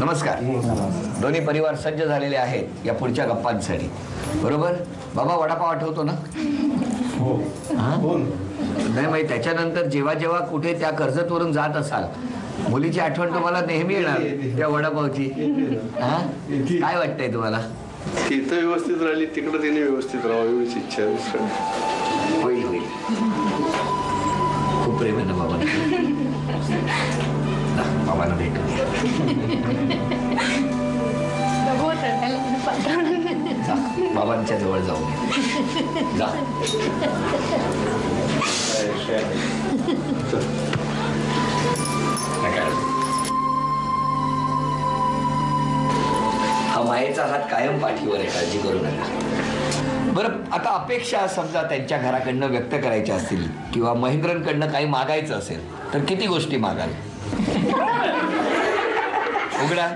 नमस्कार. दोन्ही परिवार सज्ज झालेले आहेत या पुढच्या गप्पांसाठी. बरोबर बाबा, वडापाव आठवतो ना? हो. नाही माहिती, त्याच्यानंतर जेव्हा जेव्हा कुठे त्या कर्जतवरून जात असाल, मुलीची आठवण तुम्हाला नेहमी येणार त्या वडापावची. काय वाटतंय तुम्हाला? तिथं व्यवस्थित राहिली, तिकडे तिने व्यवस्थित राहावं एवढीच इच्छा आहे. होईल होईल. खूप प्रेम आहे ना बाबा. बाबांना भेटूया. बाबांच्या जवळ जाऊ जा. हा मायेचा हात कायम पाठीवर आहे, काळजी करू नका. बरं, आता अपेक्षा समजा त्यांच्या घराकडनं व्यक्त करायच्या असतील किंवा महेंद्रनकडनं काही मागायचं असेल तर किती गोष्टी मागाल? उघडा.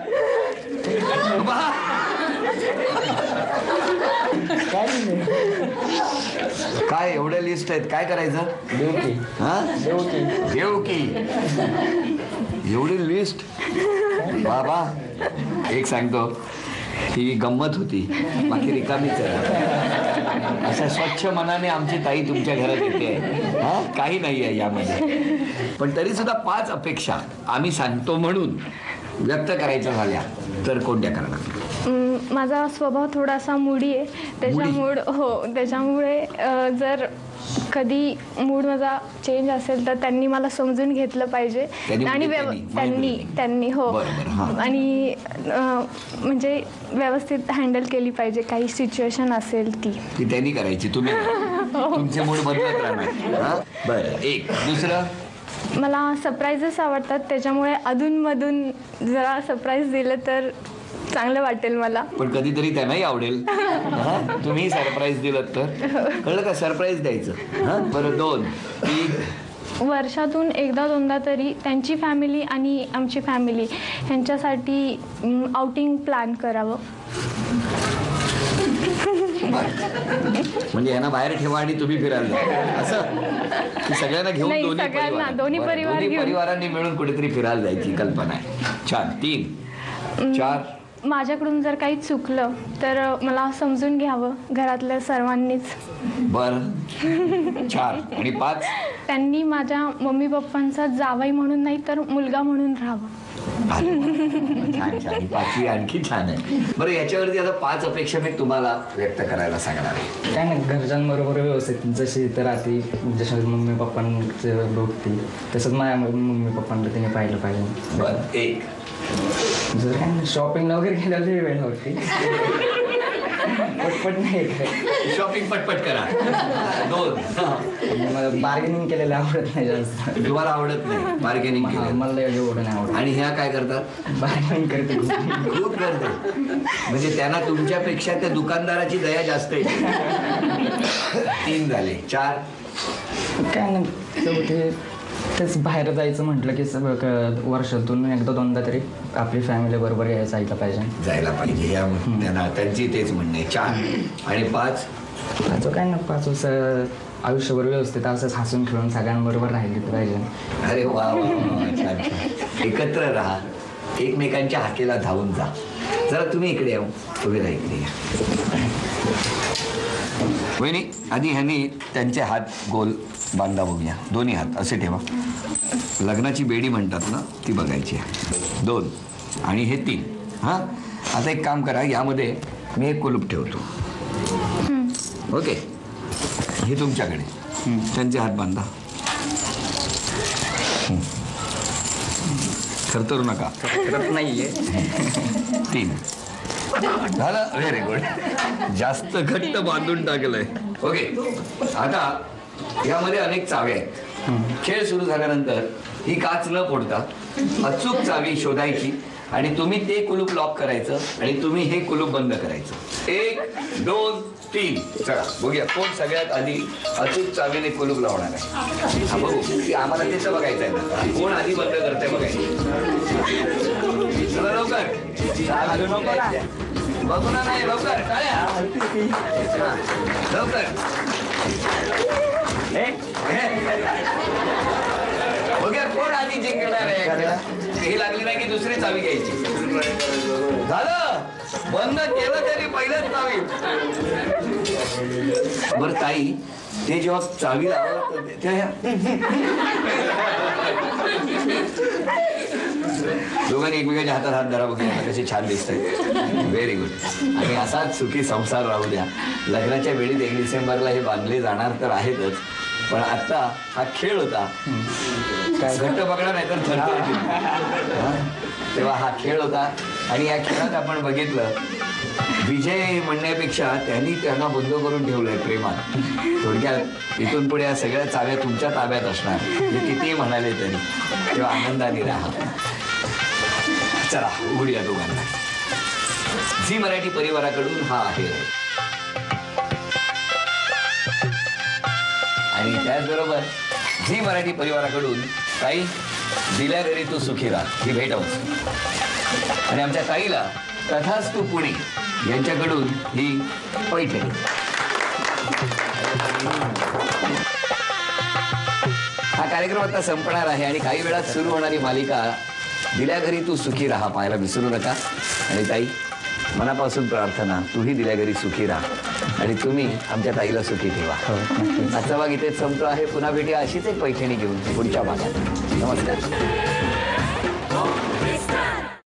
काय एवढ्या लिस्ट आहेत, काय करायचं? देऊ की एवढी लिस्ट? बाबा एक सांगतो, ही गंमत होती, बाकी रिकामीच आहे. अशा स्वच्छ मनाने आमची ताई तुमच्या घरात येते. काही नाही आहे यामध्ये, पण तरी सुद्धा 5 अपेक्षा आम्ही सांगतो म्हणून व्यक्त करायच्या झाल्या तर कोणत्या करणार? माझा स्वभाव थोडासा मूडी आहे, त्याच्यामुळे जर कधी मूड माझा चेंज असेल तर त्यांनी मला समजून घेतलं पाहिजे आणि त्यांनी हो, आणि म्हणजे व्यवस्थित हँडल केली पाहिजे. काही सिच्युएशन असेल ती त्यांनी करायची, तुम्ही तुमचे मूड बदलत राहणार. बरं, एक दुसरं, मला सरप्राईजेस आवडतात, त्याच्यामुळे अधूनमधून जरा सरप्राईज दिलं तर चांगलं वाटेल मला. पण कधीतरी त्यांनाही आवडेल तुम्ही सरप्राईज दिलं तर. कळलं का? सरप्राईज द्यायचं. बरं, 2 3 वर्षातून एकदा दोनदा तरी त्यांची फॅमिली आणि आमची फॅमिली ह्यांच्यासाठी आउटिंग प्लॅन करावं. म्हणजे यांना बाहेर ठेवा आणि तुम्ही फिरायला जा असं की सगळ्यांना घेऊन दोन्ही परिवारांनी मिळून कुठेतरी फिरायला जायची कल्पना आहे. छान. 3 4 माझ्याकडून जर काही चुकलं तर मला समजून घ्यावं घरातल्या सर्वांनीच. बरं, 4 आणि 5 त्यांनी माझ्या मम्मी पप्पांचा जावई म्हणून नाही तर मुलगा म्हणून राहावं. छान छान. 5वी आणखी छान आहे. बरं, याच्यावरती आता 5 अपेक्षा मी तुम्हाला व्यक्त करायला सांगणार आहे. काय नाही, घरच्यांबरोबर व्यवस्थित जशी तर राहते, जसं मम्मी पप्पांचं बघते तसंच माझ्या मम्मी पप्पांना तिने पाहिलं पाहिजे. बरं, 1 जर काय नाही, शॉपिंगला वगैरे गेल्यावर तरी वेळ होती. पटपट नाही, शॉपिंग पटपट करा. 2 मला बार्गेनिंग केलेलं आवडत नाही जास्त. तुम्हाला आवडत नाही बार्गेनिंग? मला एवढं नाही आवडत. आणि ह्या काय करतात? बार्गेनिंग करते, खूप करते. म्हणजे त्यांना तुमच्यापेक्षा त्या दुकानदाराची दया जास्त आहे. 3 झाले. 4 काय नाही, तेच बाहेर जायचं म्हटलं की वर्षातून एकदा दोनदा तरी आपली फॅमिली बरोबर जायला पाहिजे. या त्यांना त्यांची तेच म्हणणं आहे. 4 आणि 5 काय ना, 5 वर्ष आयुष्यभर व्यवस्थित असंच हसून खेळून सगळ्यांबरोबर राहिली पाहिजे. अरे वा वा, छान छान. एकत्र राहा, एकमेकांच्या हाकेला धावून जा. जरा तुम्ही इकडे येऊ, तुम्ही राहा इकडे या. वहिनी, आधी ह्यांनी त्यांचे हात गोल बांधा बघूया. दोन्ही हात असे ठेवा. लग्नाची बेडी म्हणतात ना, ती बघायची आहे. 2 आणि हे 3. आता एक काम करा, यामध्ये मी एक कुलूप ठेवतो. ओके, हे तुमच्याकडे. त्यांचे हात बांधा. थरथरू नका. नाहीये. 3 झालं. Very good. जास्त घट्ट बांधून टाकलंय. ओके, आता यामध्ये अनेक चाव्या आहेत. खेळ सुरू झाल्यानंतर ही काच न फोडता अचूक चावी शोधायची आणि तुम्ही ते कुलूप लॉक करायचं आणि तुम्ही हे कुलूप बंद करायचं. 1 2 3. चला बघूया कोण सगळ्यात आधी अचूक चावीने कुलूप लावणार आहे. बघू, आम्हाला तेच बघायचं आहे ना, कोण आधी बंद करतंय बघायचं. चला लवकर बघू ना. नाही, लवकर लवकर. बघूया कोण आधी जिंकणार आहे. हे लागली नाही की दुसरी चावी घ्यायची. झालं बंद केलं तरी पहिल्याच चावी. बरं ताई, ते जेव्हा चावी लावलं दोघांनी एकमेकांच्या हातात हात धरा, बघूया कसे छान दिसतंय. Very good. आणि असाच सुखी संसार राहू द्या. लग्नाच्या वेळी 1 डिसेंबरला हे बांधले जाणार तर आहेतच, पण आता हा खेळ होता. घट्ट पकडा नाही तर तेव्हा हा खेळ होता. आणि या खेळात आपण बघितलं, विजय म्हणण्यापेक्षा त्यांना बंद करून ठेवलंय प्रेमात. थोडक्यात इथून पुढे या सगळ्या चाव्या तुमच्या ताब्यात असणार, हे कितीही म्हणाले तरी. तेव्हा आनंदाने राहा. चला उघडूया दोघांना. झी मराठी परिवाराकडून हा आहे. आणि त्याचबरोबर झी मराठी परिवाराकडून ताई, दिल्या घरी तू सुखी राहा ही भेट आवश्यक. आणि आमच्या ताईला तथास्तु पुणे यांच्याकडून ही पैठणी. हा कार्यक्रम आता संपणार आहे आणि काही वेळात सुरू होणारी मालिका दिल्या घरी तू सुखी राहा पाहायला विसरू नका. आणि ताई, मनापासून प्रार्थना, तूही दिल्या घरी सुखी राहा आणि तुम्ही आमच्या ताईला सुखी ठेवा. आजचा भाग इथेच संपतो आहे. पुन्हा भेटूया अशीच एक पैठणी घेऊन पुढच्या भागात. नमस्कार.